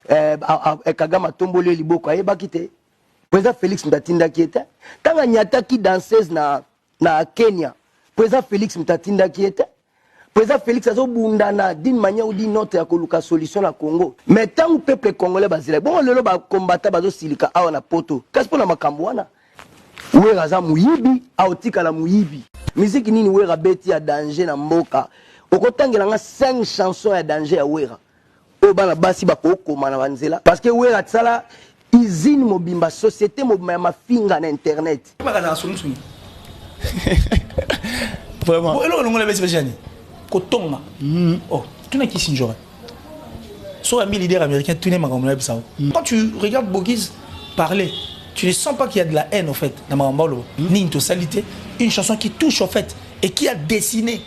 Kagama tombole liboko ayeba kite président Félix Mtatinda qui était tanga nyataki danseuse na Kenya président Félix Mtatinda qui était président Félix azobundana d'une manière ou d'une autre ya koluka solution la Congo mais tant le peuple congolais bazila bon lelo ba combattant bazo silika awa na poto kasi pona makambo wana wera za muyibi autika la muyibi musique nini wera beti ya danger na mboka okotangela nga 5 chansons ya danger ya wera o bana basi bakokoma na banzela parce que wera tsala usine mobimba société mobimba ya mafinga na internet bakaza solution vraiment bon elo ngole besi bajani kotonga oh tu n'as qui sinjora soit un leader américain tu n'es makambo na bisa quand tu regardes Bogiz parler tu ne sens pas qu'il y a de la haine, en fait, dans Marambolo, ni une totalité. Une chanson qui touche, en fait, et qui a dessiné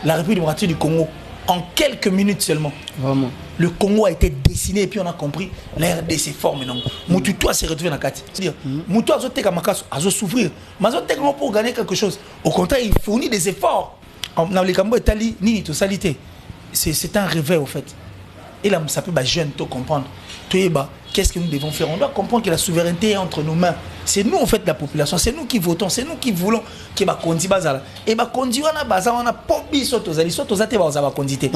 la République démocratique du Congo en quelques minutes seulement. Vraiment. Le Congo a été dessiné et puis on a compris la RDC forme. Moutou s'est retrouvé dans la carte. C'est-à-dire, Moutou a souffrir. Mais pour gagner quelque chose. Au contraire, il fournit des efforts. Dans les Cambo Italie, ni une totalité. C'est un réveil, en fait. Et là, ça peut être jeune, tout comprendre. Qu'est-ce que nous devons faire? On doit comprendre que la souveraineté est entre nos mains. C'est nous en fait la population, c'est nous qui votons, c'est nous qui voulons que va conduire bazala. Et va conduire na baza on a pobi sotozali sotozate baza va conduire.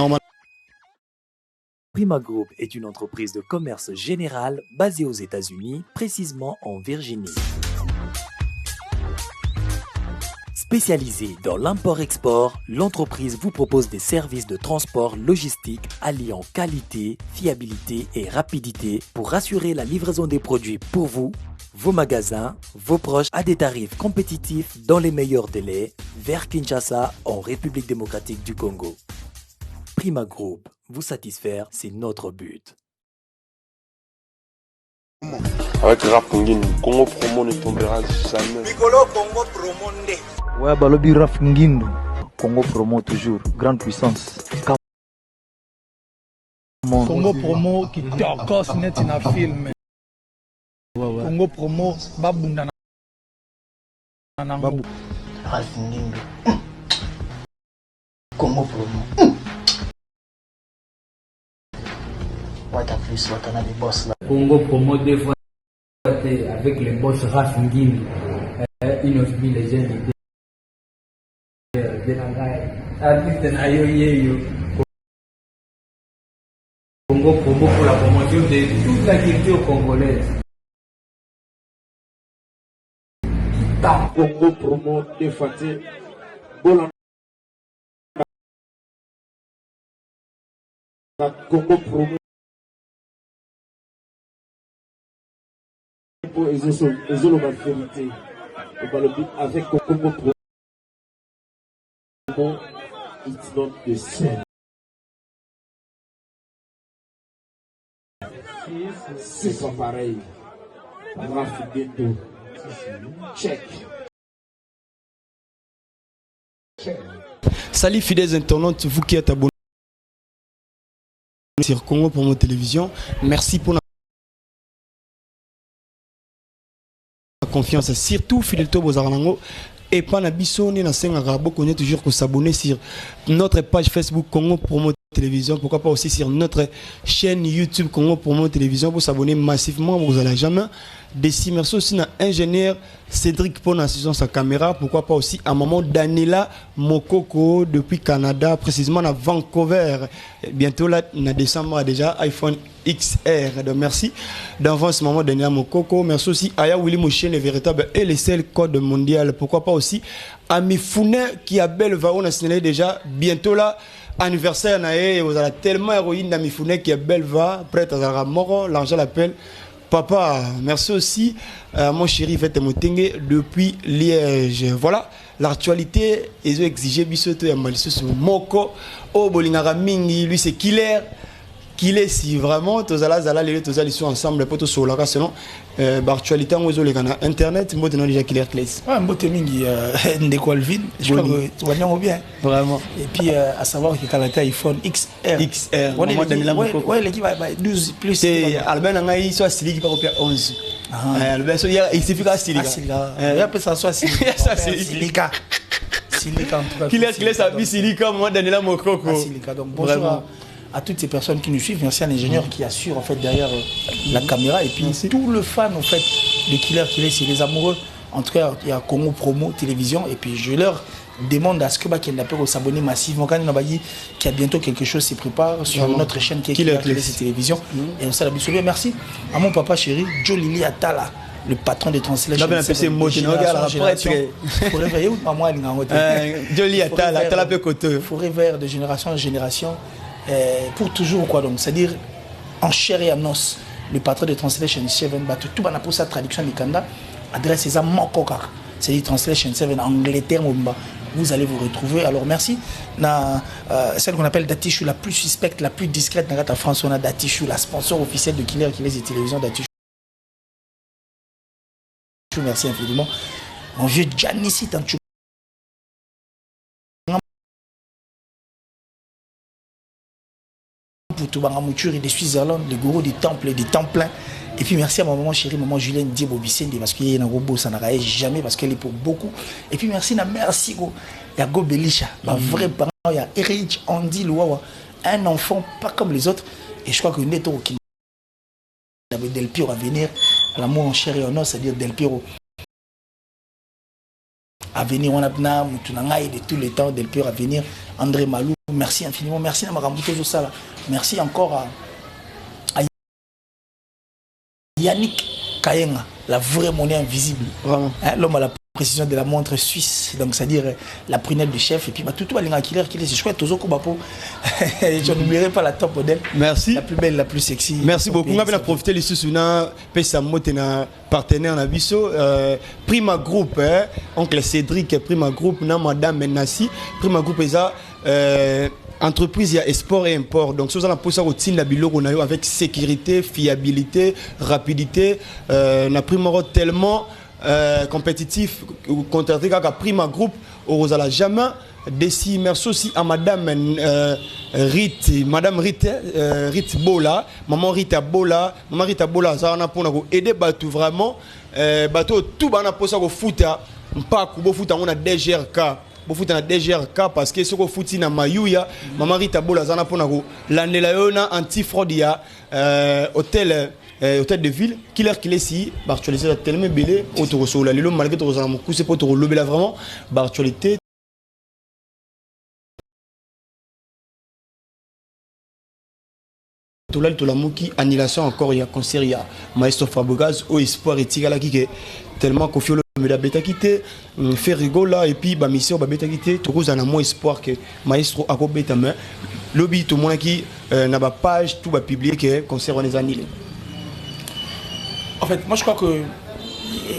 Prima Group est une entreprise de commerce général basée aux États-Unis, précisément en Virginie. Spécialisée dans l'import-export, l'entreprise vous propose des services de transport logistique alliant qualité, fiabilité et rapidité pour assurer la livraison des produits pour vous, vos magasins, vos proches à des tarifs compétitifs dans les meilleurs délais vers Kinshasa en République démocratique du Congo. Prima Group, vous satisfaire, c'est notre but. Avec Rap Ngine, Congo Promo ne tombera jamais. Nicolo Congo Promo nde. Ouais, Balobi Rap Ngine, Congo Promo toujours, grande puissance. Congo Promo qui torcos net in a film. Ouais. Congo Promo, Babunda Babu. Rap Ngine. Congo Promo. What a plus, what a des boss là. Congo Promo des fois avec les boss Raf Ngine, une of me les jeunes Congo Promo pour la promotion de toute la culture congolaise. Congo Promo des Faté, Congo Promo. Ils ont la vérité. Avec Congo Promo, it's not the same. C'est pas pareil. Check. Salut fidèles internautes, vous qui êtes abonnés sur Congo Promo Télévision. Merci pour confiance, surtout fidèle Tobo Zaranango et Panabiso na Senga beaucoup toujours que s'abonner sur notre page Facebook Congo Promo Télévision, pourquoi pas aussi sur notre chaîne YouTube Congo Promo Télévision pour s'abonner massivement, vous allez jamais décimer. Merci aussi à l'ingénieur Cédric pour l'assistance sa caméra, pourquoi pas aussi à un moment Daniela Mokoko depuis Canada, précisément à Vancouver. Bientôt là, en décembre déjà iPhone XR. Donc merci d'avance maman Daniela Mokoko. Merci aussi à Willy Mouchen, le véritable et le seul code mondial. Pourquoi pas aussi à Mifounet qui a belle va on a signalé déjà bientôt là. Anniversaire nae, vous avez tellement héroïne d'Amifounet qui est belle va, prête à mort, l'argent l'appelle. Papa, merci aussi mon chéri Fete Motenge depuis Liège. Voilà, l'actualité, ils ont exigé Bissoto et Malissus Moko, oh Bolingara Mingi, lui c'est Killer. Qu'il est si vraiment tous les sont ensemble pour tout sur la sinon l'actualité on les gars internet moi déjà déjà Killer Clays ah mbote mingi ndeko Alvin je crois que tu vas bien vraiment et puis à savoir que quand iPhone XR on est Daniela Mokoko ouais l'équipe va 12 plus c'est Albin ngai soit Sili qui va copier 11 Albin so il suffit qu'à Sili il y a pas ça soit Silika en tout cas Killer Clays a mis Silika moi Daniela Mokoko Silika donc bonjour à toutes ces personnes qui nous suivent. Merci à l'ingénieur qui assure en fait derrière la caméra. Et puis tout le fan en fait de Killer, c'est les amoureux. En tout cas, il y a Congo Promo Télévision. Et puis je leur demande à ce que qu'ils s'abonnent massivement. Quand on a dit qu'il y a bientôt quelque chose qui se prépare sur notre chaîne qui est Killer Télévision. Et on s'est l'habitude. Merci à mon papa chéri, Joe Lili Atala, le patron de Translation. Forêt vert de génération en génération. Pour toujours, quoi. Donc, c'est-à-dire en chair et en os. Le patron de Translation 7, tout le pour sa traduction du Canada, adresse à Mokoka. C'est-à-dire Translation 7 en Angleterre, vous allez vous retrouver. Alors, merci. Celle qu'on appelle Datishu, la plus suspecte, la plus discrète dans la France, on a Datishu, la sponsor officielle de Killer et Télévision Datishu. Merci infiniment. Mon vieux Giannissi Tanchou. Pour tout Bangamouture et de Suisse-Irlande, le gourou du temple et des templins. Et puis merci à ma maman chérie, maman Julien Diebo Bissende, parce qu'il y a un robot, ça n'arrête jamais, parce qu'elle est pour beaucoup. Et puis merci à merci, il y a Go Belisha, un vrai parent, il y a Erich Andy Louawa, un enfant pas comme les autres. Et je crois que Neto qui avait Del Piro à venir, l'amour en chair et en os, c'est-à-dire Del Piro à venir, on a de tous les temps, Del Piro à venir, André Malou, merci infiniment, merci à Marambuto Sala, merci encore à Yannick Kayenga, la vraie monnaie invisible, hein, l'homme à la précision de la montre suisse, donc c'est-à-dire la prunelle du chef, et puis tout le monde Killer, c'est chouette, je n'oublierai pas la top modèle. Merci. La plus belle, la plus sexy. Merci beaucoup. On va profiter les sous-souna, Pessamo, partenaire en Abisso, Prima Group, oncle Cédric, Prima Group, Madame Menassi, Prima Group, entreprise, il y a export et import. Donc, si vous avez la biloko avec sécurité, fiabilité, rapidité, on a Prima tellement compétitif, contraté avec Prima Group, on n'a jamais décidé. Merci aussi à Madame Madame Rit Bola, Maman Rita Bola, ça on a pour aider Batou vraiment, Batou tout on a pour ça au foot, pas au foot on a DGRK. Beaucoup de DGRK parce que ce qu'on fout na Mayuya, Maman Rita Bola zana pona ko l'année la yona anti-fraude ya hôtel de ville Killer si actualité tellement belé autour sur la lilo malgré tout ça mon coup c'est pas autour lobby là vraiment actualité tout là tout la mouki annulation encore il y a concert il y a Maestro Fabregas au espoir et tigala qui tellement confié mais la bêta quitté fait rigola et puis bah mission bah bêta quitté tout cause en a moins espoir que Maestro a bêta mais lobby tout le monde qui n'a pas page tout va publier que concert on les annulé. En fait moi je crois que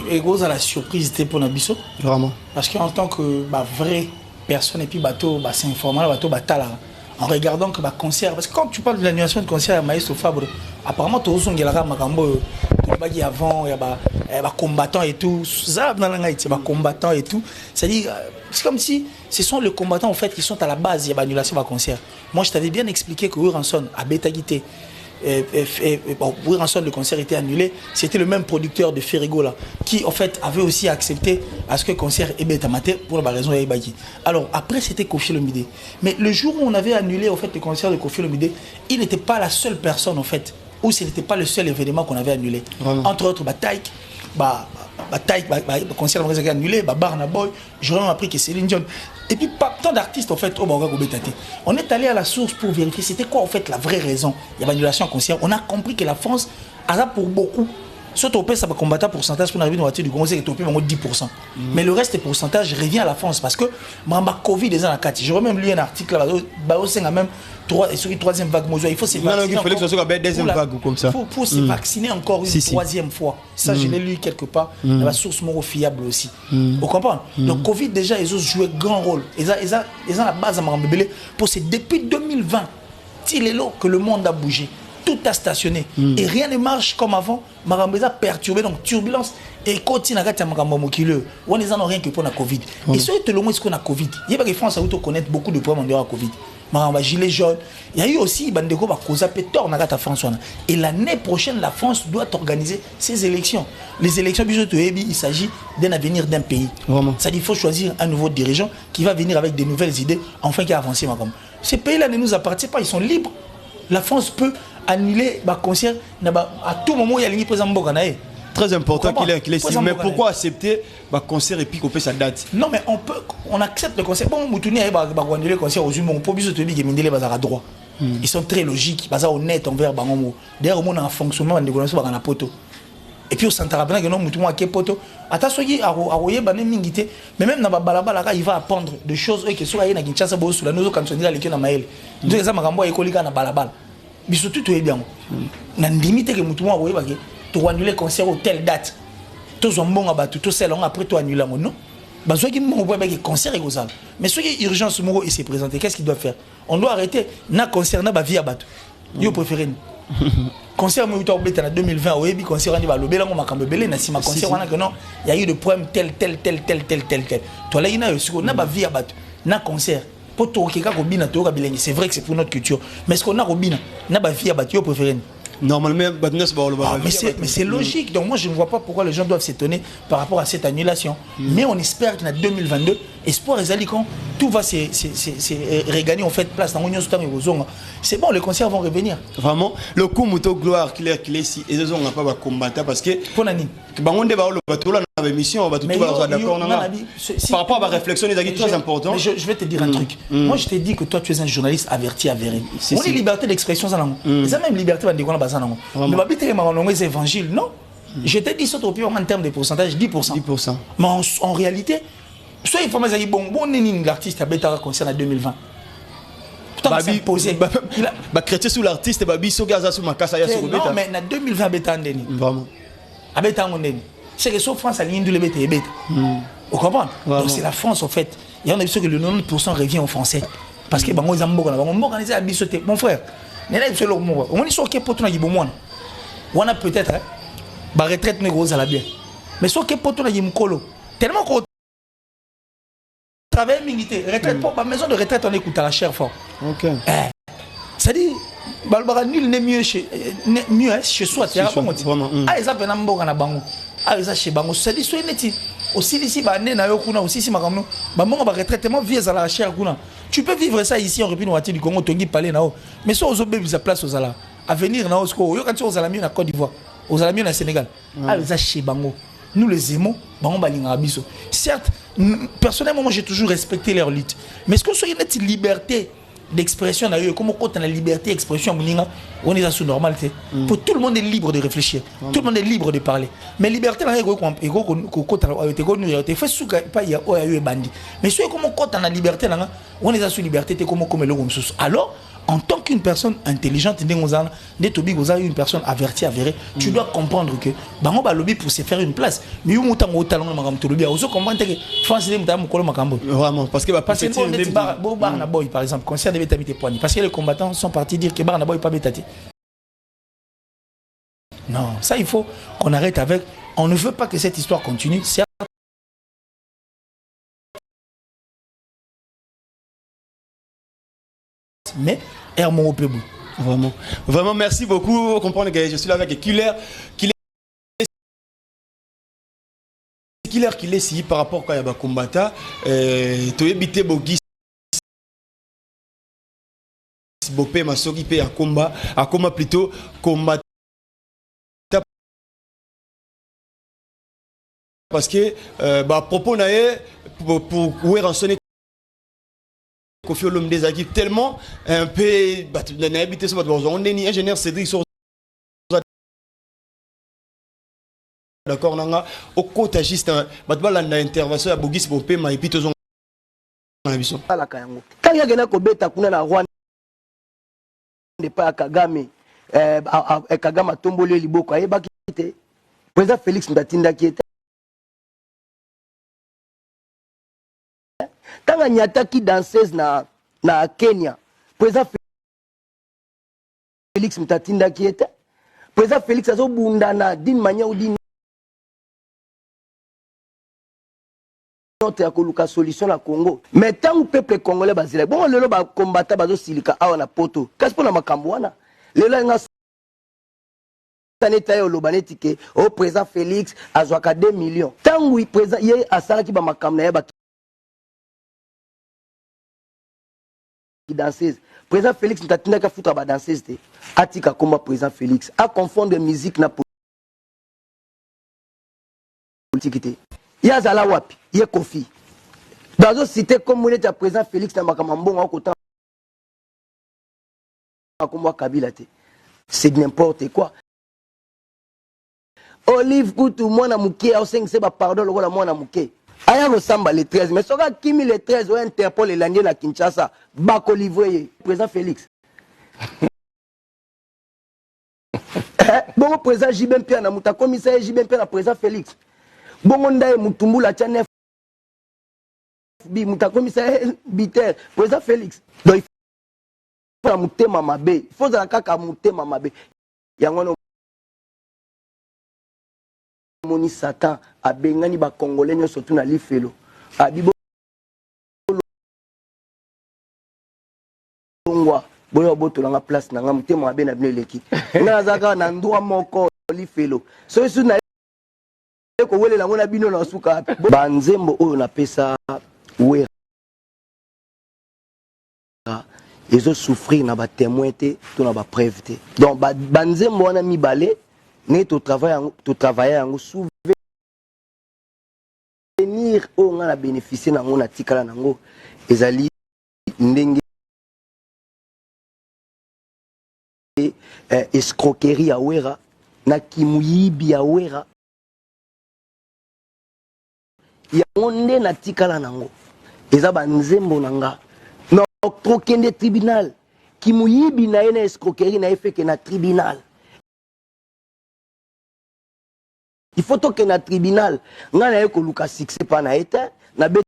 Ego a la surprise était pour Nabiso vraiment parce qu'en tant que bah vraie personne et puis bateau bah c'est informel bateau batala en regardant que bah concert parce que quand tu parles de l'annulation de concert à Maestro Fabre apparemment tout son gelaka makambo il y a avant il y a combattants et tout ça dans la il y a combattants et tout c'est-à-dire c'est comme si ce sont les combattants en fait qui sont à la base il y a annulation de concert. Moi je t'avais bien expliqué que Wiranson a Betagité Wiranson le concert était annulé, c'était le même producteur de Ferrigo là qui en fait avait aussi accepté à ce que le concert ait été amaté pour la raison d'Aïbaki. Alors après c'était Kofi Olomide, mais le jour où on avait annulé en fait le concert de Kofi Olomide, il n'était pas la seule personne en fait, ou ce n'était pas le seul événement qu'on avait annulé. Vraiment. Entre autres Taïk, le concert qui a annulé, Barna Boy, j'ai vraiment appris que c'est Céline Dion. Et puis pas tant d'artistes en fait au Bangago Bétaté. On est allé à la source pour vérifier c'était quoi en fait la vraie raison. Il y a annulation concert. On a compris que la France a pour beaucoup. Soit au pays ça va combattre pourcentage pour arriver dans la voiture du Congo c'est au pays 10%. Mais le reste des pourcentages revient à la France parce que Mamba Covid des ans 4. J'aurais même lu un article là au sein même troisième vague il faut se vacciner. Il fallait que ce soit deuxième vague comme ça. Pour se vacciner encore une troisième fois. Ça je l'ai lu quelque part. Il y a la source moro fiable aussi. Vous comprenez? Donc Covid déjà ils ont joué grand rôle. Ils ont la base à Mamba Belé pour c'est depuis 2020 que le monde a bougé. Tout a stationné et rien ne marche comme avant. Marambeza perturbé donc turbulence et continue à gâter Marambo Mokile. On est en rien que pour la Covid. Et ce que le moins est-ce qu'on a Covid. Il y a pas que France a eu connaître beaucoup de problèmes en Covid. Maramba gilet jaune. Il y a eu aussi Bandeko va causer pétor na gâte France. Et l'année prochaine la France doit organiser ses élections. Les élections il s'agit d'un avenir d'un pays. Ça dit il faut choisir un nouveau dirigeant qui va venir avec des nouvelles idées enfin qui a avancé Marambo. Ces pays-là ne nous appartiennent pas, ils sont libres. la France peut annuler le concert à tout moment. Il y a une présence Mboganae. Très important qu'il est ici. Mais pourquoi accepter le concert et puis couper sa date? Non, mais on accepte le concert. Bon, Moutouni a annuler le concert aux humains. On peut bien se dire qu'ils sont droit. Ils sont très logiques, ils sont honnêtes envers Bangomo. D'ailleurs, on a un fonctionnement de négociation dans la poto. Et puis, au centre de la Moutouni a poto. Attention, mais même dans la balabala, il va apprendre des choses qui sont là. Il Kinshasa sous la nozo quand on dit l'équipe na maël. Donc, ça m'a renvoyé écolique na balabala. Mais surtout, tu es bien. On a limité que Moutouni a annuler tu annuler le concert à telle date. Tu as un bon abattu, tu sais, après tu annules non. Bah, ceux qui m'ont dit concert est gozal. Mais ceux qui urgence il s'est présenté, qu'est-ce qu'il doit faire? On doit arrêter. Na concert na ba vie abattu. Yo préféré. Concert moi en 2020 au Ebi concert on va le belango makambe belé na si ma concert on a que non, il y a eu des problèmes tel. Toi là il y a sur na ba vie abattu. Na concert pour toi qui ka ko bina to ka bilengi, c'est vrai que c'est pour notre culture. Mais est-ce qu'on a ko bina na ba vie abattu yo préféré? Normalement, mais c'est logique. Donc moi, je ne vois pas pourquoi les gens doivent s'étonner par rapport à cette annulation. Mais on espère qu'en 2022, espoir et quand tout va se regagner en fait place dans l'Union Soutane. C'est bon, les concerts vont revenir. Vraiment, le coup Mouto Gloire qu'il est ici, et les gens n'ont pas combattre parce que pour Nani. On va la mission, on va tout d'accord. Par rapport à ma réflexion, c'est très important. Je vais te dire un truc. Moi, je t'ai dit que toi, tu es un journaliste averti, avéré. On est liberté d'expression, ça c'est même liberté de dire qu'on mais les évangiles, non. Je t'ai dit ça en termes de pourcentage, 10%. Mais en réalité, soit il faut me dire bon, l'artiste a bêta concert en 2020. Babi posé. Chrétien sous l'artiste, Babi Sogaza sous ma casse. Non, mais en 2020, bêta en déni. Vraiment. Bêta en déni. C'est que sauf France, a ligne de le bêta et bêta. Vous comprenez? Donc c'est la France en fait. Il y en a que le 90% revient aux Français. Parce que Bango Zambo, mon frère. On est sûr qu'il y a pour tout le monde. On a peut-être la retraite négociée à la bien. Mais sûr qu'il y a pour tout le monde. Tellement qu'on travaille militaire, retraite pour la maison de retraite, on écoute à la chair fort. Ok. C'est-à-dire, Balbara nul n'est mieux chez soi. Ah, ils appellent Namboga na Bango. Ah, ils chez Bango. C'est-à-dire, soyez neti. Aussi ici, aussi ici, ma retraitement vient à la chair. Tu peux vivre ça ici en République du Congo, Tongi Palais, mais si on a place aux Ala, à venir, quand tu aux Alamiens à Côte d'Ivoire, aux Alamiens à Sénégal, ah, ils chez Bango. Nous les aimons, Bango Balinga Abisso. Certes, personnellement, moi j'ai toujours respecté leur lutte. Mais est-ce que soit une liberté d'expression, comme quand on a la liberté d'expression, on est sous normalité. Pour tout le monde est libre de réfléchir, tout le monde est libre de parler. Mais liberté, mais si on a la liberté, on est sous liberté, alors, en tant qu'une personne intelligente, une personne avertie, avérée, tu dois comprendre que Bango va lobby pour se faire une place. Mais où est-ce vraiment, parce que par exemple, concert de Bétabité Poigny, parce que les combattants sont partis dire que Barnaboy pas Bétati. Non, ça il faut qu'on arrête avec. On ne veut pas que cette histoire continue. Mais Hermon au Pébou. Vraiment, merci beaucoup. Vous comprenez que je suis là avec Killer qu'il est ici par rapport à Yaba Kombata. Tu es Bogis. Bopé Masoki P à combat plutôt combat. Parce que à propos pour rançonner Kofi Olomide des équipes tellement un peu on est ni ingénieur Cédric sur d'accord nanga au côté juste intervention à Bogis Bopé ma epito zon na biso ala kayango quand ya gena ko beta kuna na Rwanda de pas Kagame Kagame tombole liboko ayebaki te président Félix Ndatinda qui était Tanga nyataki danseuse na Kenya président Félix Mtatinda qui était président Félix azo bundana d'une manière ou d'une autre akoluka solution na Congo mais tant le peuple congolais bazila bon lelo ba combattant bazo silika awa na poto kasi pona makambo wana lelo nga saneta yo lobaneti ke au président Félix azwaka 2 millions tant oui président ye asala ki ba makambo na ya qui danseuse. Président Félix Ntatinda ka foutra ba danseuse te. Atika komba président Félix. A confondre musique na politique te. Ya zala wapi? Ye Kofi. Dans une cité comme on est à président Félix na makamambongo akota komba Kabila te. C'est n'importe quoi. Olive Koutou mwana muke au 5 seba pardon lokola mwana muke. Aya ressemble les 13 mais soka kimi les 13 au Interpol et l'année la Kinshasa bako livrer président Félix. Bon président Jibem Pia na muta commissaire Jibem Pia na président Félix. Bon ndaye mutumbula tchane bi muta commissaire Biter président Félix. Donc il faut mutema mabe. Il faut za kaka mutema mabe. Yangono moni Satan a bengani ba congolais nyo surtout na lifelo a bibo longwa boyo boto na place na ngam te mo be na bneleki na zaka na ndwa moko lifelo so isu na ko wele la ngona bino na suka banzembo oyo na pesa wera ezo souffrir na ba témoin te to na ba preuve te donc banzembo wana mibale ne to travailler en souvenir on a bénéficié na ngona tikala nango ezali ndenge escroquerie ya wera na kimuyibi ya wera ya onde na tikala nango eza banzembo nanga na trokende tribunal kimuyibi na ena escroquerie na efeke na tribunal. Il faut que na tribunal ngana yeko luka succès pa na été na beti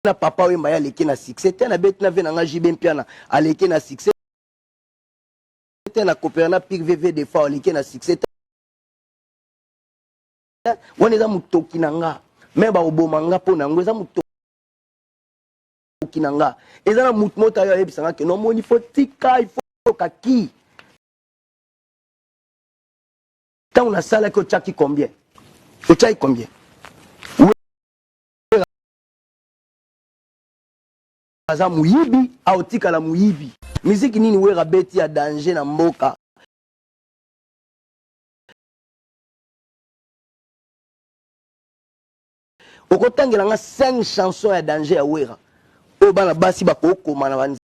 na papa wemba ya leki na succès te na beti na ve na Jibem Pia na aleki na succès te na Coperna Pic VV de fa aleki na succès te woni za mutoki nanga me ba obomanga po na ngo za mutoki nanga eza na mutmota yo ebisanga ke no moni fotika il faut kaki. Quand on a ça là, que tu as qui combien? Tu as combien? Aza muyibi, autika la muyibi. Musique nini wera beti ya danger na mboka. Okotangela nga 5 chansons ya danger ya wera. O bana basi ba ko mana banzi.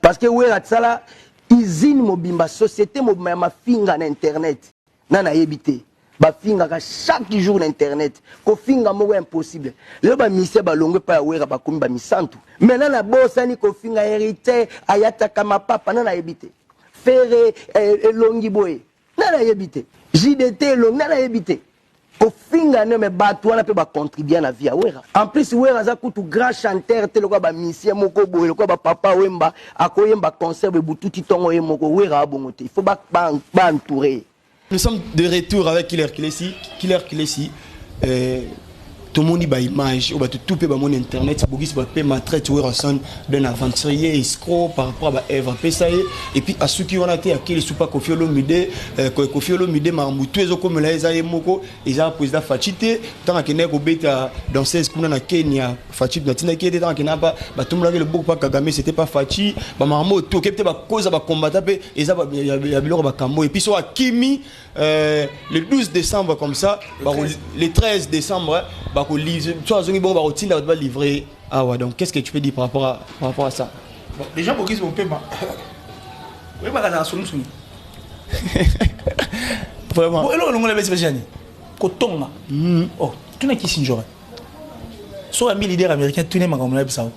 Parce que wera tsala usine mobimba société mobimba ma finga na internet nana yebité ba finga ka chaque jour na internet ko finga mo impossible le ba mise ba longue pa wera ba komi ba misantu mais nana bosani ko finga hérité ayata kama papa nana yebité ferré elongi boy nana yebité JDT long nana yebité ko finga ne me batu wana pe ba contribuer na vie wera en plus wera za kutu grand chanteur te lokwa ba musicien moko boye lokwa ba papa wemba akoyemba concert be bututi tongo ye moko wera abongote il faut ba entourer. Nous sommes de retour avec Killer Kilesi tout le monde a une image, tout peut mon internet, Bogis va payer ma traite ou resson d'un aventurier escroc par rapport à Eva Pesaye et puis à ceux qui ont été à qui les soupas Kofi Olomide Marmoutou et comme la Esaye Moko ils ont posé la fatité tant que n'est au bêta dans 16 kuna na Kenya fatite natina qui était dans Kenapa tout le monde le beaucoup pas Kagame c'était pas fati ba Marmo tout qui était ba cause ba combattre et ça il y a biloko ba kambo et puis sur Kimi le 12 décembre comme ça le 13 décembre livrer. Ah ouais, donc qu'est-ce que tu peux dire par rapport à ça? Bon, les gens qui vont payer. Oui, bah ça sonne sonne. Vraiment. Bon, alors on va laisser Jani. Coton. Oh, tu n'as qui signe. Soit un leader américain, tu n'es pas comme ça.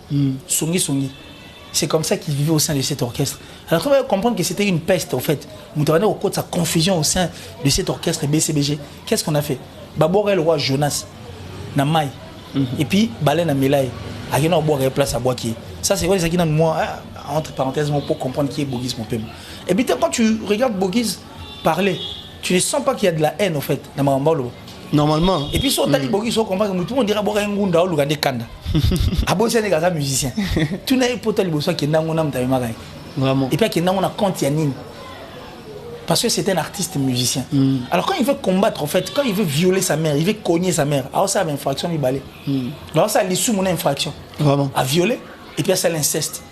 Songi. C'est comme ça qu'ils vivaient au sein de cet orchestre. Alors, on va comprendre que c'était une peste, en fait. Nous avons au cours de sa confusion au sein de cet orchestre BCBG. Qu'est-ce qu'on a fait? Babor le roi Jonas. Na mai et puis balai na melai a qui n'a boire place à boire qui ça c'est quoi ça qui dans moi entre parenthèses pour comprendre qui est Bogis mon père et puis quand tu regardes Bogis parler tu ne sens pas qu'il y a de la haine en fait dans Marambolo normalement et puis sur tali Bogis on comprend que tout le monde dirait boire un gunda ou le gande kanda a bosser les gars musiciens tu n'as pas tali bosso qui n'a on a vraiment et puis qui n'a on a compte yanine Parce que c'est un artiste musicien. Alors quand il veut combattre, en fait, quand il veut violer sa mère, il veut cogner sa mère, alors ça a une infraction, il balai. Alors ça, il est sous mon infraction. Vraiment. À violer, et puis ça l'inceste.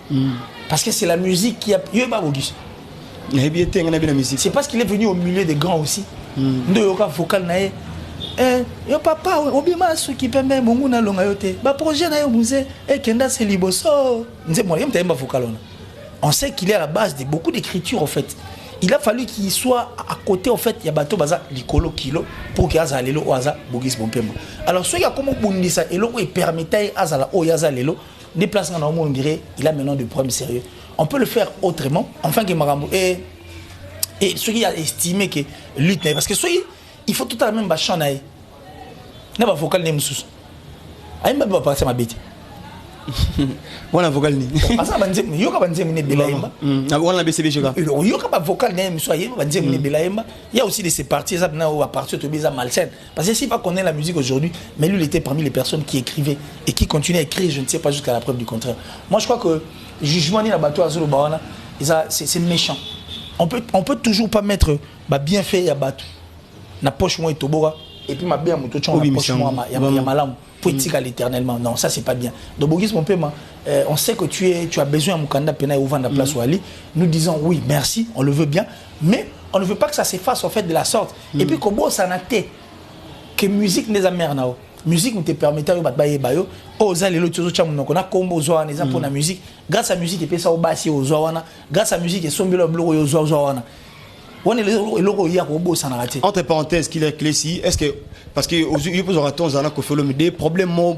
Parce que c'est la musique qui a... C'est parce qu'il est venu au milieu des grands aussi. De yoka vocal nae. Yo papa, obima su ki pembe mungu na longa yote. Ba projet na yo musée et kenda c'est liboso. Nze moi yem tayemba vocal on. On sait qu'il est à la base de beaucoup d'écriture en fait. Il a fallu qu'il soit à côté en fait, il y a bateau baza likolo kilo pour qu'il aza lelo oaza bogis bompema. Alors soit il y a comme bundisa et lo permettait azala o yaza lelo déplacement dans on dirait il a maintenant des problèmes sérieux. On peut le faire autrement, enfin que Marambo et ceux qui a estimé que lutte parce que soit il faut tout à même bachon nae. Na ba vocal nem sous. Ay mba ba passer ma bête. Wana vocal ni. Asa banzem yo ka banzem ne belaimba. Wana BCB ka. Yo ka ba vocal nem soit yo banzem ne belaimba. Il y a aussi de ces parties ça na à partir de beza malsaine parce que si pas connaît la musique aujourd'hui, mais lui il était parmi les personnes qui écrivaient et qui continuaient à écrire, je ne sais pas jusqu'à la preuve du contraire. Moi je crois que jugement ni la bateau azolo bawana, c'est méchant. On peut toujours pas mettre bien fait ya bateau. Na poche moi tobora et puis ma bien moto chon na poche moi ya malam poétique à l'éternellement. Non, ça c'est pas bien. Donc Bogis mon père, on sait que tu as besoin de Mukanda Pena et ouvrir la place Wali. Nous disons oui, merci, on le veut bien, mais on ne veut pas que ça s'efface en fait de la sorte. Et puis comment ça n'a été que musique n'est jamais nao. Musique nous te permettait de battre bayo. Oh ça les autres choses on a combo zoa les pour la musique. Grâce à la musique et puis ça au bassi au zoana. Grâce à la musique et son bilo bleu au zoana. Entre parenthèses, qu'il est clé ici, est-ce que parce que il peut avoir ton zana fait le des problèmes mon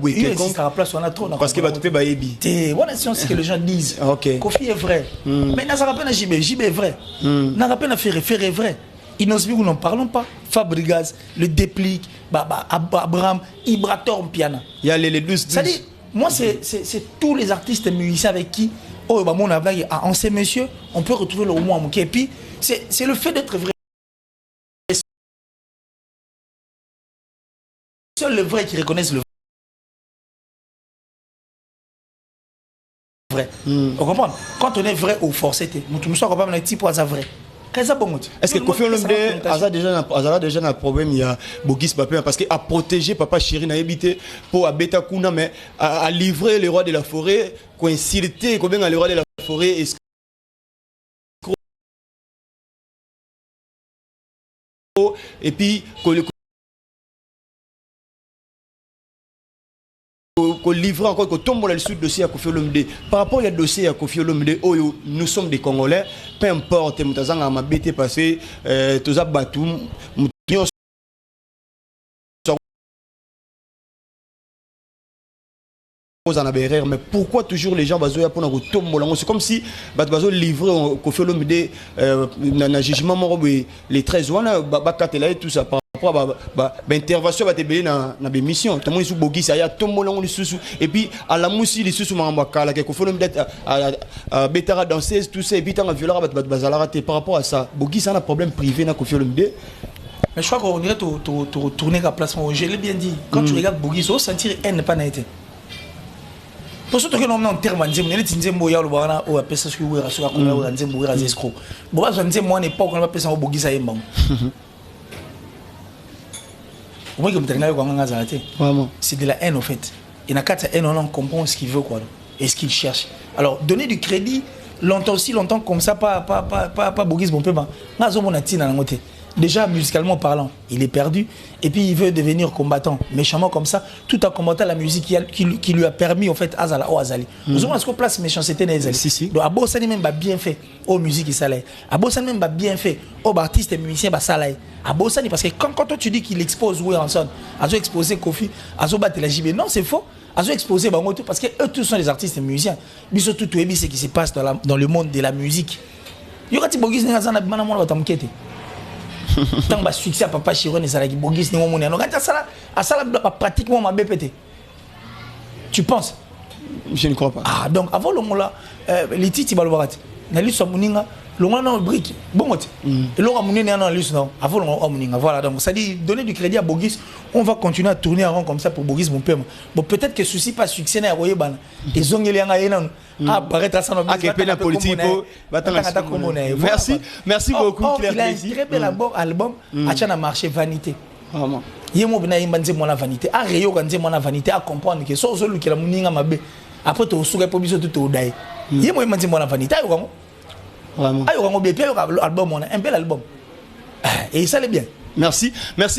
parce que va te baébi. Voilà c'est ce que les gens disent. Kofi est vrai. Mais n'a pas na JB est vrai. N'a pas na faire est vrai. Inosbi nous n'en parlons pas. Fabregas, le déplique, Abraham, Ibrator piano. Il y a les 12. Ça dit moi c'est tous les artistes musiciens avec qui mon avenir en ces messieurs, on peut retrouver le roman et puis c'est le fait d'être vrai. Seul le vrai qui reconnaissent le vrai. On comprend? Quand on est vrai au forcé, nous sommes capables d'un type à vrai. Est-ce que Kofi Olomide a déjà un problème? Il y a Bogis Papa parce qu'à protéger Papa Chéri n'a habité pour à Beta Kuna, mais à livrer les rois de la forêt, coïncider combien les rois de la forêt et puis qu'on livre encore qu'on tombe dans le sud dossier à Kofi Olomide. Par rapport au dossier à Kofi Olomide, nous sommes des Congolais, peu importe, nous avons un BT passé, tous à Batum, mais pourquoi toujours les gens bazoya pour nous tomber? C'est comme si bazo livrer Kofi Olomide dans jugement les 13 ans et tout ça. Intervention va te belé na bémission tout le monde sous Bogis ça y a tombo long sous et puis à la moussi les sous mamba kala que faut mettre à betara danseuse tout ça et puis tant violeur bazala raté par rapport à ça Bogis ça a un problème privé na Kofi Olomide. Mais je crois qu'on dirait tourner à place je l'ai bien dit quand tu regardes Bogis au sentir haine pas naïté pour surtout que nous en termes de nzembo nzembo ya lobana o apesa ce que we rasoka ko ya nzembo ya zescro bo ba nzembo moi n'est pas on va pesa au Bogis ça yemba. C'est de la haine en fait. Il y a 4 haine, on comprend ce qu'il veut quoi, et ce qu'il cherche. Alors donner du crédit longtemps comme ça, pas Bogis bon peu. Déjà musicalement parlant, il est perdu et puis il veut devenir combattant méchamment comme ça, tout en combattant la musique qui lui a permis en fait Azala ou Azali. Nous avons ce qu'on place méchanceté dans les Azali. Donc Abosani même bien fait aux musiques et salé. Abosani même bien fait aux artistes et musiciens salé. Abosani parce que quand toi tu dis qu'il expose oui ensemble, Azo exposé Kofi, Azo battre la JB, non c'est faux. Azo exposé Bangoto parce que eux tous sont des artistes et musiciens. Biso tout ce qui se passe dans le monde de la musique. Yokati Bogis n'azana bana mona batamkete. Tant que succès à Papa Chiron et Salaki Bogis ni mon nom. À ça pratiquement ma BPT. Tu penses? Je ne crois pas. Ah donc avant le mot là, les titres balobarat. Nali Somuninga, l'on a un brique bon et l'on a mon analyse non avant on voilà donc ça dit donner du crédit à Bogis on va continuer à tourner en rond comme ça pour Bogis mon père bon peut-être que souci pas succès na royer ban ils ont les apparaître à ça la politique merci beaucoup Claire. Il a un très bel album à Tchana marché Vanité vraiment yemo bina imbanze mona vanité a reyo kanze mona vanité à comprendre que so lui qui la muninga mabe après to souga po biso tout dai yemo imbanze mona vanité ayo kango vraiment ayo kango bien album on a un bel album et ça l'est bien. Merci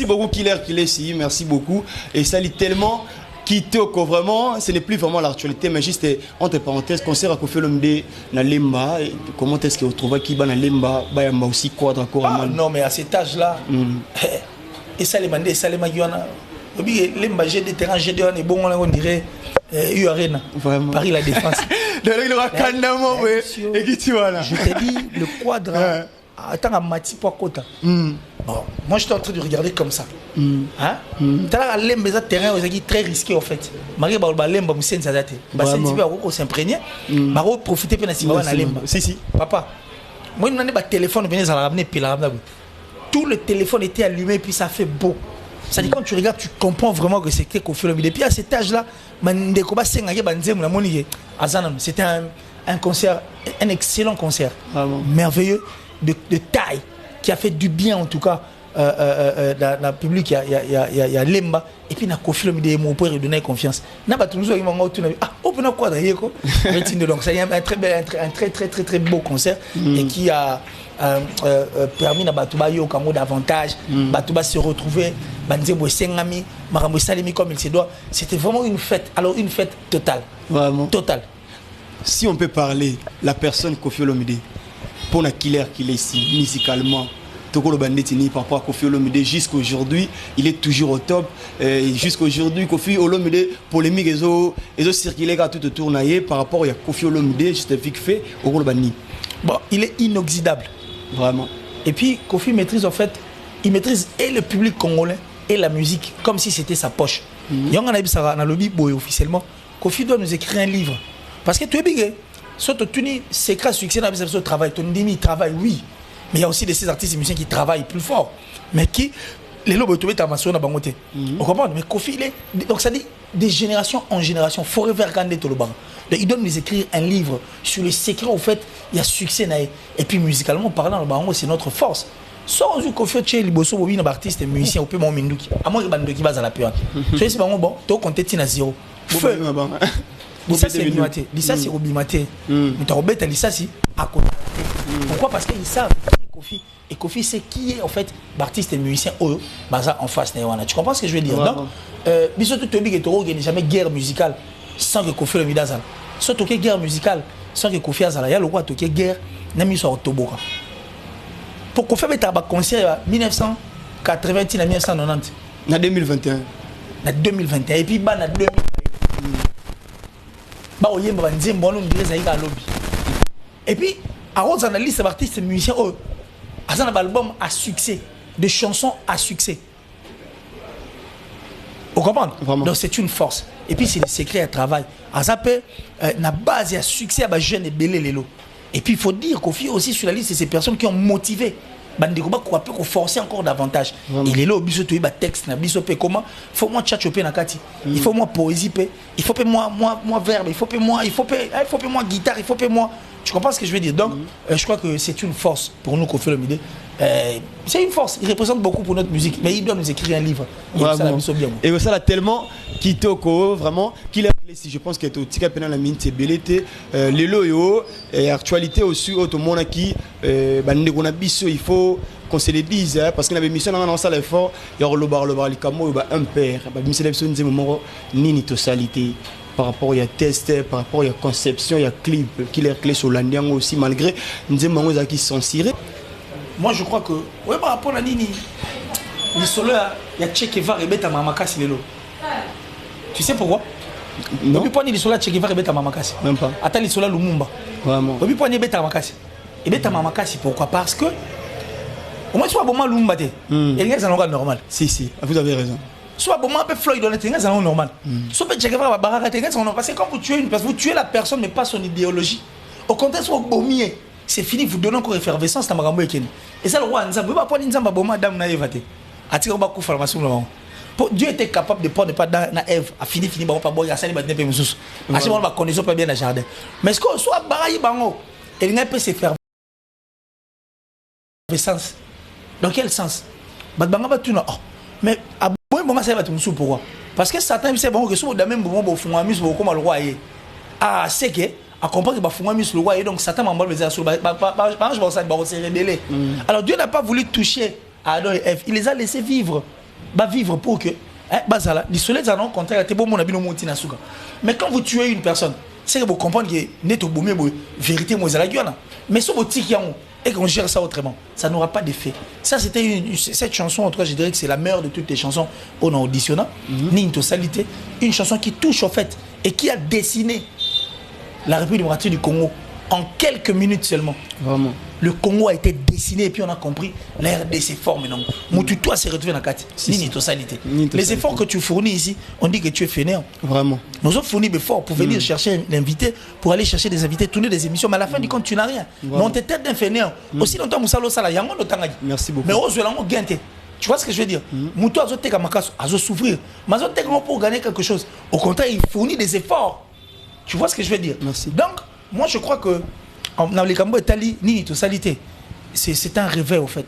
beaucoup Killer ici, merci beaucoup et ça lit tellement Kitoko vraiment ce n'est plus vraiment l'actualité mais juste entre parenthèses concert à Koffi Olomide na Lemba comment est-ce que vous trouvez qui ba na Lemba ba yamba aussi quadre encore non mais à cet âge là et ça les mandé ça les magiona Lemba j'ai des terrains j'ai des bon on dirait Arena Paris la Défense de il aura candamment et qui tu vois là je t'ai dit le quadre attends à Mati pour Kota. Bon, moi j'étais en train de regarder comme ça. Hein? T'as l'embe ça terrain qui très risqué en fait. Marie ba lemba musen ça date. Ba senti ba ko s'imprégner. Ba ko profiter pe na si ba na lemba. Si. Papa. Moi il m'a téléphone venez ça la ramener puis la ramener. Tout le téléphone était allumé puis ça fait beau. Ça dit quand tu regardes tu comprends vraiment que c'était Koffi Olomide. Depuis à cet âge là, mandeko ba senga ba nzemu na moni azanam. C'était un concert un excellent concert. Merveilleux de taille qui a fait du bien en tout cas dans le public il y a Lemba et puis na Koffi Olomide mon pour donner confiance na ba toujours ils m'ont tout on peut quoi d'ailleurs quoi donc ça y a un très beau concert et qui a permis na batuba yo kamo davantage batuba se retrouver banzebo sengami marambo salimi comme il se doit c'était vraiment une fête alors une fête totale vraiment totale. Si on peut parler la personne Koffi Olomide pour la Killer qu'il est ici musicalement Tokolo Bandetini par rapport à Koffi Olomide jusqu'à aujourd'hui il est toujours au top jusqu'à aujourd'hui Koffi Olomide polémique ils ont circulé tout autour par rapport à Koffi Olomide juste fait au Bani bon il est inoxydable vraiment et puis Koffi maîtrise en fait il maîtrise et le public congolais et la musique comme si c'était sa poche yonga na bisara na lobby boy officiellement Koffi doit nous écrire un livre parce que tu es big surtout tu ni secret succès dans ce travail ton demi travail oui mais il y a aussi de ces artistes et musiciens qui travaillent plus fort mais qui les lobes tu ta massona bangoté on comprend mais Koffi donc ça dit de génération en génération forever gandé to le banc il doit nous écrire un livre sur les secrets au fait il y a succès et puis musicalement parlant le bango c'est notre force sans du Koffi chez liboso bobi na artiste et musicien au peu mon minduki à moi bandoki base à la période so c'est bango bon to compter tina zéro feu ça c'est Bimaté. Ça c'est Bimaté. Mais tu as dit ça c'est à côté. Pourquoi? Parce qu'ils savent Koffi. Et Koffi c'est qui est en fait l'artiste et musicien en face. Tu comprends ce que je veux dire? Donc, Bissoto Tobi et Toro n'a jamais guerre musicale sans que Koffi Olomide Azala. Soit tu guerre musicale sans que Koffi Azala. Il y a le roi tu guerre n'a mis sur Toboka. Pour Koffi Olomide un concert en 1980 à 1990. En 2021. En 2021 et puis en 2020. Et puis, à on analyse ces artistes et musiciens, un album à succès, des chansons à succès. Vous comprenez? Donc c'est une force. Et puis c'est le secret à travail. À ça peut, la base et à succès à jeunes et belé lélo. Et puis il faut dire qu'Koffi aussi sur la liste, c'est ces personnes qui ont motivé. Qu'on forcer encore davantage. Il est là au biso tu texte na biso pe comment faut moi tchatchopé na kati. Il faut moi poésie pe, il faut pe moi verbe, il faut pe moi guitare, il faut pe moi. Tu comprends ce que je veux dire? Donc je crois que c'est une force pour nous Koffi Olomide. C'est une force, il représente beaucoup pour notre musique mais il doit nous écrire un livre. Et ça là tellement Kitoko vraiment qu'il si je pense que tout tika pena la mine c'est belete les loyo et actualité aussi au monde qui bande qu'on a biso il faut qu'on se le dise parce que la mission dans ça l'effort il y a le bar le camo un père mission l'émission nous moment ni totalité par rapport à test par rapport à conception il y a clip qui les clés sur l'andian aussi malgré nous avons qui sont censurés. Moi je crois que ouais par rapport à nini les solo il y a Che Guevara et Beta Mamakasi lelo. Tu sais pourquoi? Non. Depuis point ni sola Che Guevara et Beta Mamakasi. Même pas. Attends les sola Lumumba. Vraiment. Depuis point ni Beta Mamakasi. Et Beta Mamakasi pourquoi? Parce que au moins soit bon Lumumba té. Et les gens sont normal. Si, vous avez raison. Soit bon un peu Floyd dans les gens sont normal. Soit Che Guevara baraka té gens sont parce que quand vous tuez une personne, vous tuez la personne mais pas son idéologie. Au contraire soit bomier. c'est fini, vous donnez encore effervescence dans ma et ça le roi Nzamba pas prendre Nzamba bon madame na Eve atika ba ku formation là. Dieu était capable de prendre pas dans Eve a fini ba pas boy ça les ba nepe mususu a ce moment ba condition pas bien dans jardin mais est-ce que soit barayi bango et il n'a pas se faire sens dans quel sens ba banga ba tuna mais a boy moment ça va tout pourquoi parce que Satan c'est bon que sous dans même bon bon fuma mus comme le roi ah c'est que à comprendre que fuma mus le roi et donc Satan m'a mal sur je pense ça va se rébeller alors Dieu n'a pas voulu toucher Adam et Ève, il les a laissés vivre. Bah vivre pour que bazala, les soleils en ont contraire, t'es bon mon abino monti na suka. Mais quand vous tuez une personne, c'est que vous comprenez que net au boumé vérité moi la guana. Mais sur votre tiki et qu'on gère ça autrement, ça n'aura pas d'effet. Ça c'était cette chanson en tout cas, je dirais que c'est la meilleure de toutes les chansons on a auditionné, ni une totalité, une chanson qui touche en fait et qui a dessiné la République démocratique du Congo en quelques minutes seulement. Vraiment. Le Congo a été dessiné et puis on a compris la RDC forme. Toi, c'est retrouvé dans la carte. Ni totalité. Les efforts que tu fournis ici, on dit que tu es fainéant. Vraiment. Nous avons fourni des efforts pour venir chercher l'invité, pour aller chercher des invités, tourner des émissions. Mais à la fin du compte, tu n'as rien. Mais on t'était d'un fainéant. Aussi longtemps, Moussalo Sala, Yangon Notangadi. Merci beaucoup. Mais aux Ouelamo Guinté. Tu vois ce que je veux dire? Moutou a zoté Kamakasu, a souffrir. Mais on pour gagner quelque chose. Au contraire, il fournit des efforts. Tu vois ce que je veux dire? Merci. Donc, moi, je crois que dans les Cambo Italie, ni totalité, c'est un réveil au fait.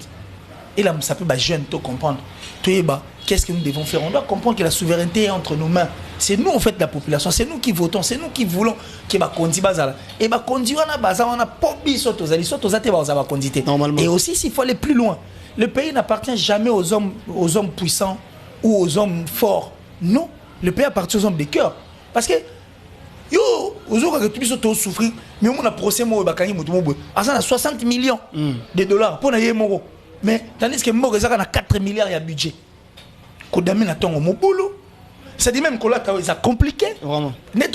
Et là, ça peut être jeune, tu comprendre. Qu'est-ce que nous devons faire? On doit comprendre que la souveraineté est entre nos mains. C'est nous, en fait, la population. C'est nous qui votons. C'est nous qui voulons que ma conduit bazala. Et ma conduit, on a bazala, on a pobi sotozali, sotozate bazala conduité. Normalement. Et aussi, s'il faut aller plus loin, le pays n'appartient jamais aux hommes puissants ou aux hommes forts. Non, le pays appartient aux hommes de cœur. Parce que yo, aux autres que tu peux souffrir, mais on a procès moi bakani mutumo. Asa 60 millions de dollars pour nayer moro. Mais tandis que moro ça a 4 milliards de budget. Kodami na tongo mo boulot. Ça dit même que là c'est compliqué. Vraiment. Net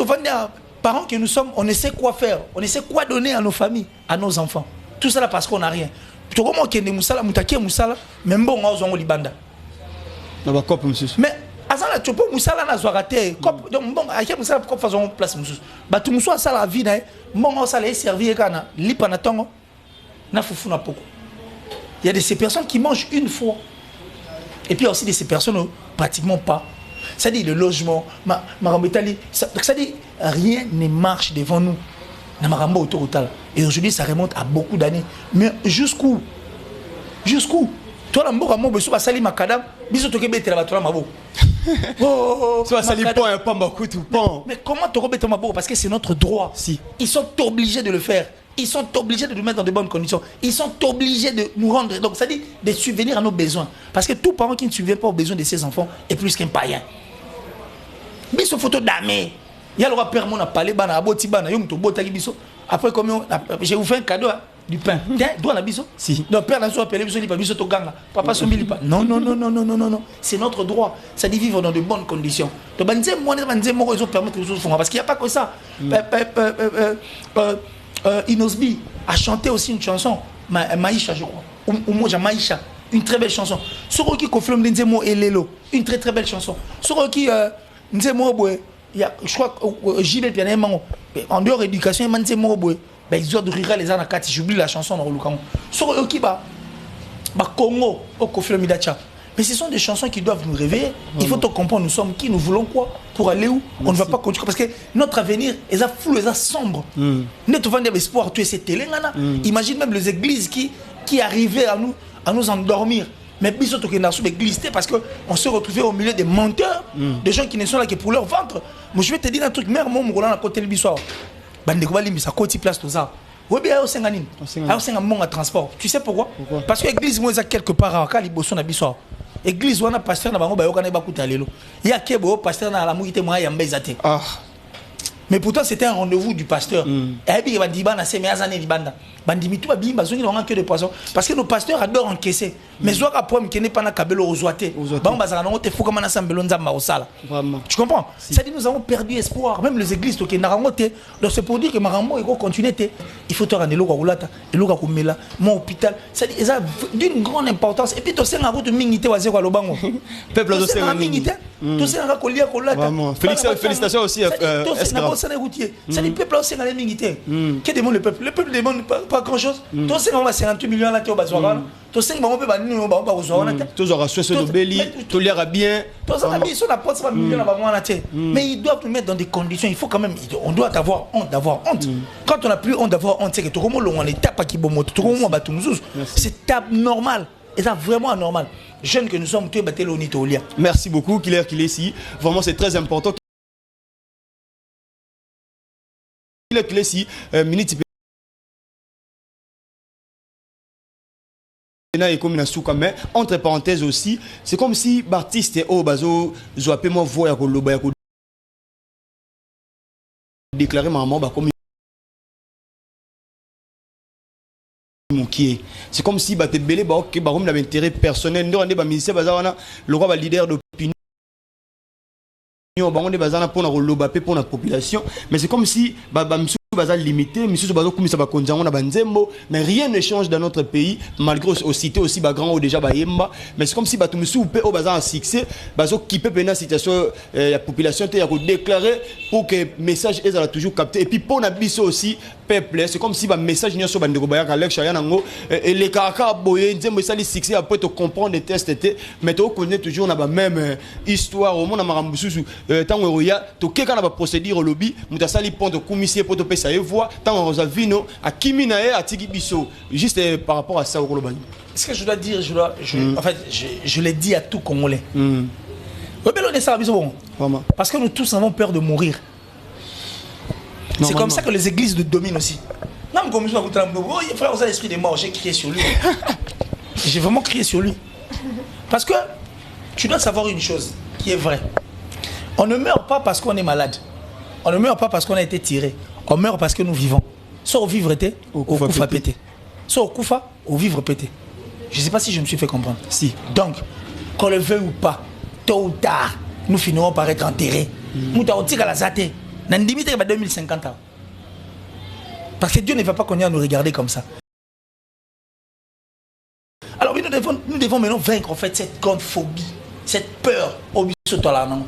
parents que nous sommes, on ne sait quoi faire, on ne sait quoi donner à nos familles, à nos enfants. Tout ça là parce qu'on n'a rien. Tu comment que ne musala mutaki musala même bon on zongo libanda. Na ba cop monsieur. Mais azala tu peux musala na zoarate cop donc bon akia musala cop faisons place musus. Ba tu muso sala vie na bon ça les servir kana lipa na tongo na fufu na poko. Il y a de ces personnes qui mangent une fois. Et puis il y a aussi de ces personnes pratiquement pas. Ça dit le logement, ça dit rien ne marche devant nous. Et aujourd'hui ça remonte à beaucoup d'années. Mais jusqu'où? Jusqu'où? Toi la mboka mo beso basali makadam, biso tokebetela batola mabo. Oh, ça sali point pas makutu pont. Mais comment tokebetela mabo parce que c'est notre droit. Si. Ils sont obligés de le faire. Ils sont obligés de nous mettre dans de bonnes conditions. Ils sont obligés de nous rendre. Donc, ça dit de subvenir à nos besoins. Parce que tout parent qui ne subvient pas aux besoins de ses enfants est plus qu'un païen. Biso photo d'amé. Il y a le roi père mon a parlé, bana aboti bana yom to botaki biso. Après combien je vous fais un cadeau du pain. Tiens, doit la biso. Si. Donc père n'a pas appelé biso lipa biso to ganga. Papa son lipa. Non non non non non non non non. C'est notre droit. Ça dit vivre dans de bonnes conditions. Donc banze moi banze moi ils ont permettre les choses font parce qu'il y a pas que ça. Inosbi a chanté aussi une chanson, Maïcha, je crois. Ou moi, Maïcha, une très belle chanson. Sur qui confirme Nzemo et Lelo, une très très belle chanson. Sur qui Nzemo, je crois que JB Pianéman, en dehors d'éducation, Nzemo, ils ont de rire les anakati, j'oublie la chanson dans le Lukan. Sur qui Congo, au confirme Midacha. Mais ce sont des chansons qui doivent nous réveiller. Il faut comprendre, nous sommes qui, nous voulons quoi, pour aller où. On ne va pas continuer. Parce que notre avenir est flou, est sombre. Nous avons espoir, tu es cette télé. Imagine même les églises qui arrivaient à nous endormir. Mais ils sont église parce qu'on se retrouvait au milieu des menteurs, des gens qui ne sont là que pour leur ventre. Moi, je vais te dire un truc, mère, mon à côté de ça. Ça côté place tout ça. Oui, bien, c'est un bon transport. Tu sais pourquoi? Parce que l'église, moi, est quelque part à Caliboson à Bissau. L'église, on a pasteur, on a il y a un pasteur dans la mouille, moi, il y a un mais pourtant, c'était un rendez-vous du pasteur. Et puis, il va dire, parce que nos pasteurs adorent encaisser. Mais ce qui n'est pas un cabelo aux oités. Tu comprends? Ça dit, nous avons perdu espoir. Même les églises, donc c'est pour dire que Marambo, il faut continuer. Il faut te rendre mon hôpital. Ça dit, d'une grande importance. Et puis, tu sais, la route de Mingité, peuple de Tout ça, on a collé à coller. Vraiment. Félicitations aussi. C'est routier. C'est le peuple aussi dans les militaires. Qui demande le peuple? Le peuple ne demande pas grand-chose. Tout ça, on va 58 millions là, tu vas voir. Tout ça, on va pas nous, on va pas recevoir. Tous aura soit de Béli, tout l'ira bien. Tout ça, on a mis sur la porte, ça va millions là, mais ils doivent nous mettre dans des conditions. Il faut quand même, on doit avoir honte. Quand on n'a plus honte d'avoir honte, c'est que tout le monde on est tape qui bon tout le monde c'est tape normal. Et ça vraiment anormal. Jeunes que nous sommes, tu es battu l'onito. Merci beaucoup, Killer ici. Vraiment, c'est très important. Killer ici, minute. Mais entre parenthèses aussi, c'est comme si Baptiste et Obazo Zoapé moi voix à déclarer maman comme c'est comme si tu belé un intérêt personnel. Nous avons ministère le roi leader d'opinion pour la population, mais c'est comme si limité, mais rien ne change dans notre pays, malgré aussi aussi grand ou déjà mais c'est comme si un succès, qui peut la situation la population déclarer pour que le message est toujours capté. Et puis pour la aussi, peuple, c'est comme si le message n'est pas et les caractères boyés, le succès après te comprendre les tests, mais tu connais toujours la même histoire au monde à tant que procédure au lobby, tu as pont de commissaire pour te ça voit tant on a vu nous à Kiminae à Tigibiso juste par rapport à ça au global. Ce que je dois dire, en fait, je l'ai dit à tout Congolais. Parce que nous tous avons peur de mourir. C'est comme ça que les églises nous dominent aussi. Non, mais comme je dis, frère, vous avez l'esprit des morts, j'ai crié sur lui. J'ai vraiment crié sur lui. Parce que tu dois savoir une chose qui est vraie. On ne meurt pas parce qu'on est malade. On ne meurt pas parce qu'on a été tiré. On meurt parce que nous vivons. Soit au vivre été, au koufa pété. Soit au koufa, au vivre pété. Je ne sais pas si je me suis fait comprendre. Si. Donc, qu'on le veuille ou pas, tôt ou tard, nous finirons par être enterrés. Nous avons dit à la zate. Dans 2050 ans. Parce que Dieu ne va pas qu'on ait à nous regarder comme ça. Alors oui, nous devons maintenant vaincre en fait cette grande phobie, cette peur au biso tola non.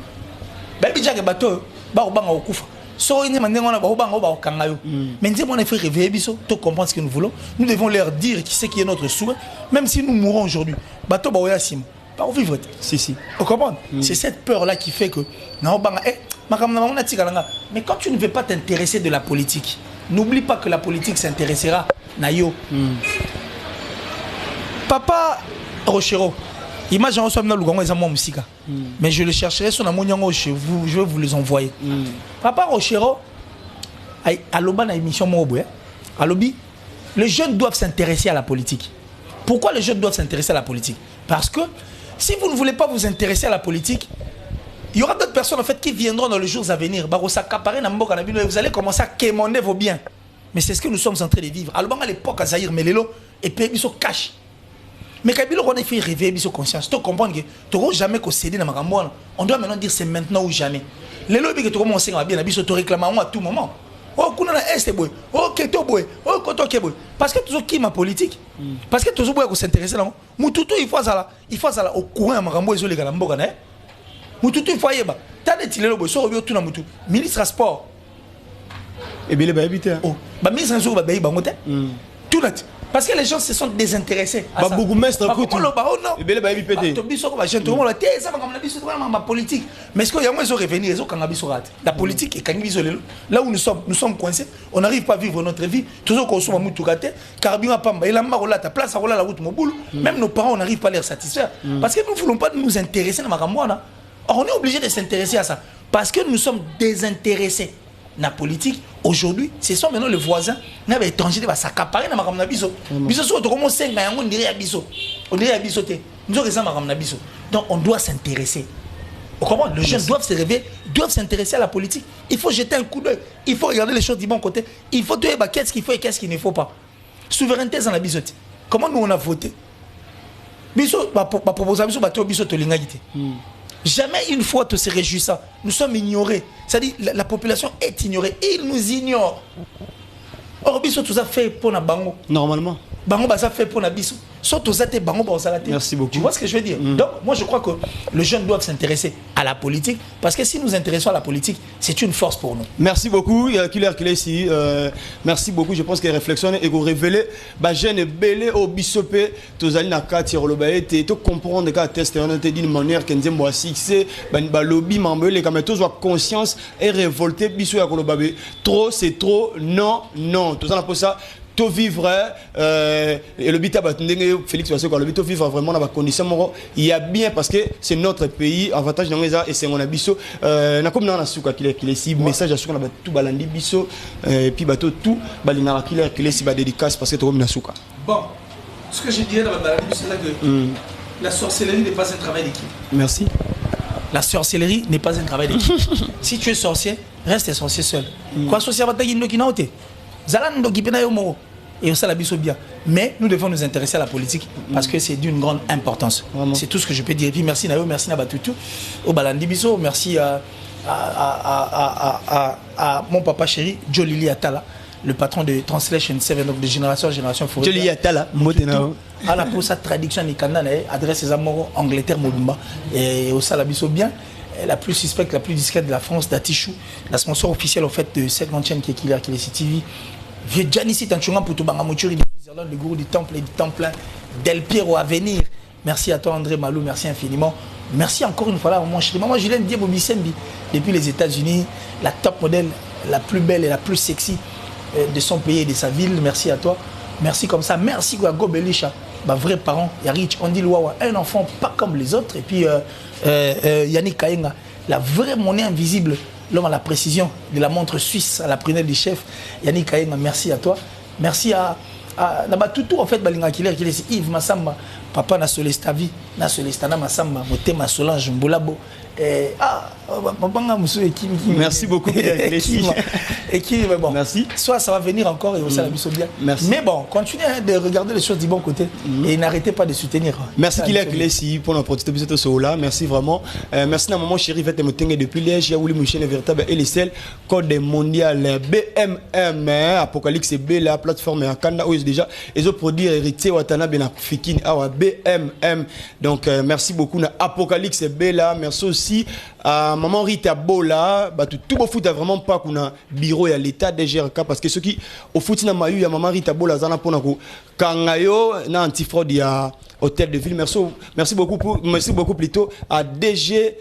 Ben bija ke bateau, ba obanga okufa. So ine mande ngona ba obanga ba okanga yo. Mais nous devons les faire réveiller biso, tout comprendre ce que nous voulons. Nous devons leur dire qui c'est qui est notre souhait, même si nous mourons aujourd'hui. Bateau ba oya sim, pas vivre. Si. Vous comprenez? C'est cette peur là qui fait que na obanga mais quand tu ne veux pas t'intéresser de la politique, n'oublie pas que la politique s'intéressera na yo. Papa Rochero, imagine on soit dans le Congo et musica. Mais je le chercherai sur la monyango chez vous, je vais vous les envoyer. Papa Rochero à l'oba na émission Mobwe, à l'obi, les jeunes doivent s'intéresser à la politique. Pourquoi les jeunes doivent s'intéresser à la politique? Parce que si vous ne voulez pas vous intéresser à la politique, il y aura d'autres personnes en fait qui viendront dans les jours à venir. Vous allez commencer à quémander vos biens. Mais c'est ce que nous sommes en train de vivre. À l'époque, à Zahir, Melelo, et puis ils sont cash. Mais quand on a fait réveiller sa conscience, tu comprends que tu n'auras jamais céder dans ma gamboine. On doit maintenant dire c'est maintenant ou jamais. Les lobbies que tu commences à bien, tu réclames à tout moment. Oh, kuna na est boy. Oh, keto boy. Oh, koto ke boy. Parce que toujours qui ma politique. Parce que toujours boy ko s'intéresser là. Mututu il faut ça là au courant ma gambo ezo les gars mboka na. Mututu il faut yeba. T'as des tilelo boy so obio tout na mutu. Ministre sport. Et bien les ba habiter. Oh, ba ministre zo ba bayi ba ngote. Tout net. Parce que les gens se sont désintéressés à ça. Beaucoup mestre écoute. Et bien les ba habiter. To biso ko ba jeune tout le monde te ça ba comme la biso ma politique. Mais est-ce que y a moins zo revenir ezo kanga biso rat. La politique est kangi biso lelo. Là où nous sommes coincés, on n'arrive pas à vivre notre vie. Toujours qu'on soit mutu raté, carburant pamba, il a marola ta place à rola la route mobile. Même nos parents on n'arrive pas à les satisfaire parce que nous ne voulons pas nous intéresser à Magamwana. On est obligé de s'intéresser à ça parce que nous sommes désintéressés. La politique aujourd'hui, ce sont maintenant les voisins, les étrangers qui vont s'accaparer dans ma biso. Biso so to comme 5 ans, on dirait à biso. On dirait à bisoté. Nous avons ça ma biso. Donc on doit s'intéresser. Comment les jeunes doivent se réveiller, doivent s'intéresser à la politique. Il faut jeter un coup d'œil. Il faut regarder les choses du bon côté. Il faut dire qu'est-ce qu'il faut et qu'est-ce qu'il ne faut pas. Souveraineté dans la bisoté. Comment nous on a voté? Biso ma proposition bateau biso to lingagité. Jamais une fois te se réjouissant. Nous sommes ignorés. C'est-à-dire la population est ignorée. Ils nous ignorent. Or, biso tout ça fait pour na bango. Normalement. bango ça fait pour nabiso surtout ça te bango ba osala te. Merci beaucoup. Tu vois ce que je veux dire? Donc moi je crois que le jeune doit s'intéresser à la politique parce que si nous intéressons à la politique, c'est une force pour nous. Merci beaucoup, Killer ici. Merci beaucoup. Je pense que réflexion et vous révéler ba jeune belé au bisopé tozali na kati rolobaye te to comprendre que tester on te d'une manière que nzembo succès ba lobby mambele comme tous avoir conscience et révolter biso ya rolobabe. Trop c'est trop, non non. Tout ça pour ça to vivre et le but Félix parce que le but vivre vraiment dans la condition il y a bien parce que c'est notre pays avantage dans les et c'est mon abisso na comme dans la souka qu'il est si message à souka na tout balandi biso et puis bateau tout balina qu'il est si ba dédicace parce que to comme na souka. Bon, ce que je dirais dans la balandi c'est là que la sorcellerie n'est pas un travail d'équipe. Merci. La sorcellerie n'est pas un travail d'équipe. Si tu es sorcier, reste sorcier seul. Quoi sorcier va tailler qui n'a et ça la bien. Mais nous devons nous intéresser à la politique parce que c'est d'une grande importance. C'est tout ce que je peux dire. Et puis merci Nayo, merci Nabatutu, au Balandi Biso, merci à mon papa chéri, Jolili Atala, le patron de Translation 7, donc de génération en génération. Jolili Atala, à la pour sa traduction du Canada, adresse ses amours Angleterre, Modumba, et au Salabiso bien. La plus suspecte, la plus discrète de la France, Datichou, la sponsor officielle en fait de cette grande chaîne qui est Killer TV. Vieux Giannissi Tanchunga pour tout Bangamouchuri, le gourou du temple et du temple Del Piero à venir. Merci à toi André Malou, merci infiniment. Merci encore une fois là, maman Julien Diebo Bissembi, depuis les États-Unis, la top modèle, la plus belle et la plus sexy de son pays et de sa ville. Merci à toi. Merci comme ça. Merci à Gobelisha, ma vrai parent, Yarich, Andy Louawa, un enfant pas comme les autres. Et puis Yannick Kayenga, la vraie monnaie invisible, l'homme à la précision de la montre suisse, à la prunelle du chef. Yannick Kayenga, merci à toi. Merci à Nabatutu, en fait, Balinga Killer, qui est Yves Massamba, papa na Solestavi, na Solestana Massamba, Motema Solange Mbolabo. Merci beaucoup. Et qui bon, merci. Soit ça va venir encore et au Salabiso bien. Merci. Mais bon, continuez de regarder les choses du bon côté et n'arrêtez pas de soutenir. Merci qu'il est ici pour notre petit épisode là. Merci vraiment. Merci à maman chérie Vette Motenge depuis l'Ège, il y a Willy Mouchen véritable et les seuls code mondial BMM Apocalypse B la plateforme à Kanda où déjà les autres produits héritiers Watanabe na Fikin à BMM. Donc merci beaucoup na Apocalypse B là. Merci aussi maman Rita Bola, tout le foot a vraiment pas qu'on a bureau et à l'état des GRK parce que ceux qui au foot n'a pas eu ya maman Rita Bola zana pour nako kangayo na antifraude ya hôtel de ville. Merci beaucoup plutôt à DG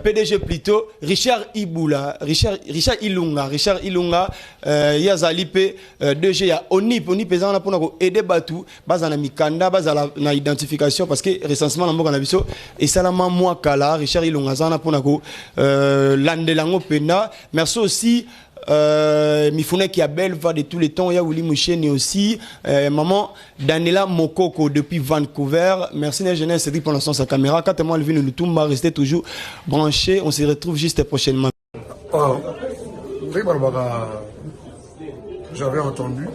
PDG plutôt Richard Iboula, Richard Ilunga Yazalipe DG ya Onip pesant pour nako aider batu bazana mikanda bazala na identification parce que recensement na mboka na biso et salama moi kala Richard Ilunga zana pour nako landelango pena. Merci aussi Mifune qui a belle voix de tous les temps. Il y a Willy Moucheni aussi. Maman Daniela Mokoko depuis Vancouver. Merci la jeunesse Cédric pour l'instant sa caméra. Quand moi le venu nous tout va rester toujours branché. On se retrouve juste prochainement. J'avais entendu.